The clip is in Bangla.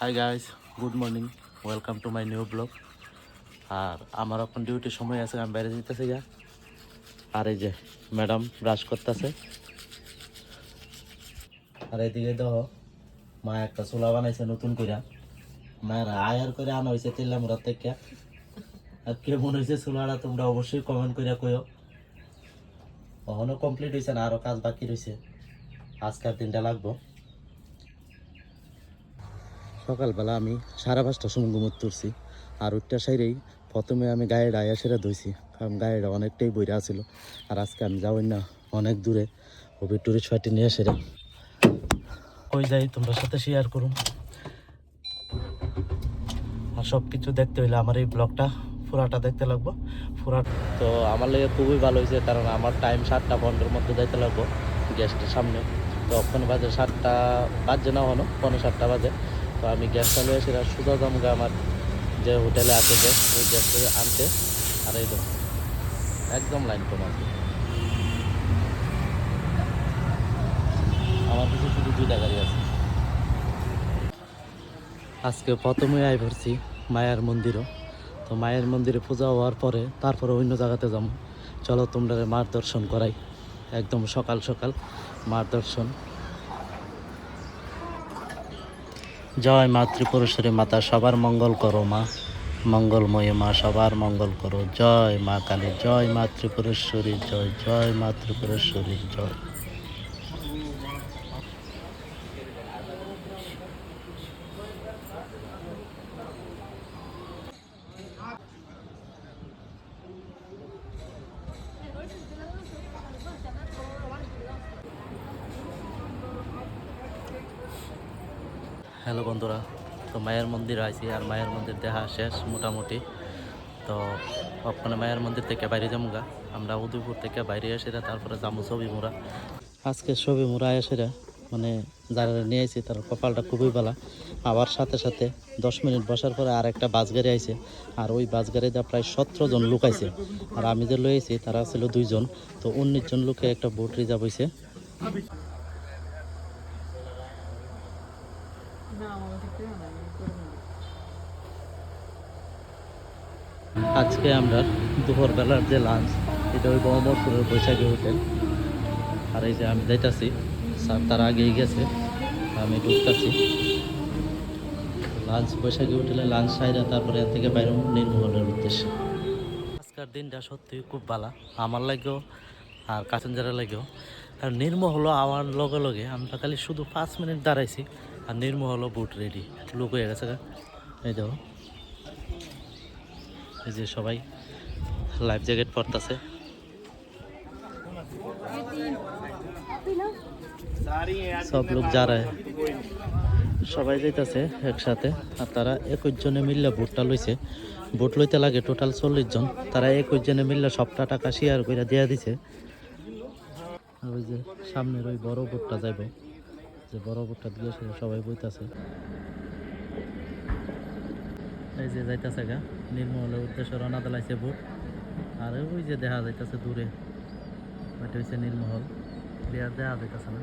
High guys, good morning, welcome to my new blog. আর আমার এখন ডিউটির সময় আছে, আমি বাইরে যেতেছি গা। আর এই যে ম্যাডাম ব্রাশ করতেছে। আর এদিকে দেখো মা একটা চুলা বানাইছে নতুন করে। মায়ের আয়ার করে আনা হয়েছে তেলামুড়া থেকে। আর কেমন হয়েছে চুলাটা তোমরা অবশ্যই কমেন্ট করে কইও। কখনো কমপ্লিট হয়েছে না, আরও কাজ বাকি রয়েছে, আজকের দিনটা লাগবো। সকালবেলা আমি 5:30টার সময় ঘুমোতে তুলছি। আর ওইটা সাইরেই প্রথমে আমি গায়েটা সেরা ধুইছি, কারণ গায়েটা অনেকটাই বইরা ছিল। আর আজকে আমি যাবই না অনেক দূরে, ওই টুরিস্ট পার্টি নিয়ে সেরা ওই যাই তোমরা সাথে শেয়ার করুন। আর সব কিছু দেখতে হইলে আমার এই ব্লগটা পুরাটা দেখতে লাগবো। তো আমার লেগে খুবই ভালো হয়েছে, কারণ আমার টাইম 7টা-15 মধ্যে যাইতে লাগবো গ্যাসটার সামনে। তো ওখানে বাজে 7টা বাজে না, হলো 7:45 বাজে। তো আমি গ্যাস চালিয়ে সেটা সুদা দামগা আমার যে হোটেলে আছে গ্যাস, ওই গ্যাসটা আনতে। আর এই দেখো একদম লাইন কম আছে, আমার কাছে শুধু 2টা গাড়ি আছে। আজকে প্রথমে আই ভরছি মায়ার মন্দিরও। তো মায়ের মন্দিরে পূজা হওয়ার পরে তারপরে অন্য জায়গাতে যাবো। চলো তোমরা মার দর্শন করাই, একদম সকাল সকাল মার দর্শন। জয় মা ত্রিপুরেশ্বরী মাতা, সবার মঙ্গল করো মা, মঙ্গলময়ী মা, সবার মঙ্গল করো। জয় মা কালী, জয় মা ত্রিপুরেশ্বরী, জয় জয় মা ত্রিপুরেশ্বরী জয়। হ্যালো বন্ধুরা, তো মায়ের মন্দির আইছি, আর মায়ের মন্দির দেখা শেষ মোটামুটি। তো ওখানে মায়ের মন্দির থেকে বাইরে যাবো গা। আমরা উদয়পুর থেকে বাইরে এসে তারপরে যাবো ছবি মোড়া। আজকে ছবি মোড়া এসে মানে যারা নিয়ে আইছি তার কপালটা খুবই ভালো। আবার সাথে সাথে 10 মিনিট বসার পরে আর একটা বাস গাড়ি আইছে। আর ওই বাস গাড়িতে প্রায় 17 জন লোক আইছে। আর আমি যে লইছি তারা ছিল 2 জন। তো 19 জন লোকে একটা বোট রিজার্ভ হয়েছে। আজকে আমরা দুপুরবেলার যে লাঞ্চ, এটা ওই মোহাম্মদপুরের বৈশাখী হোটেল। আর এই যে আমি যাইতাছি, স্যার তার আগেই গেছে, আমি ঢুকতেছি লাঞ্চ বৈশাখী হোটেলে লাঞ্চ সাইরা তারপরে এর থেকে বাইরে নির্মহলের উদ্দেশ্যে। আজকের দিনটা সত্যিই খুব ভালো আমার লাগেও আর কাছেঞ্জারের লাগেও। আর নির্মহল আমার লগে লগে আমরা খালি শুধু 5 মিনিট দাঁড়াইছি, আর নির্মহল বুট রেডি, লোক হয়ে গেছে। এই দেখো, এই যে সবাই লাইফ জ্যাকেট পরতেছে। সব লোক যারা সবাই যাইতেছে একসাথে। আর তারা 21 জনে মিললে ভোটটা লইছে। ভোট লইতে লাগে টোটাল 40 জন, তারা 21 জনে মিললে সবটা টাকা শেয়ার করে দেওয়া দিছে। আর ওই যে সামনের ওই বড় ভোটটা যাইব, যে বড় ভোটটা দিয়ে সবাই বইতাছে। এই যে যাইতেছে গা নির্মহলের উদ্দেশ্যে রওনা দিলাইছে ভোট। আর ওই যে দেখা যাইতেছে দূরে, ওইটা হচ্ছে নির্মহল, ক্লিয়ার দেখা যাইতেছে না।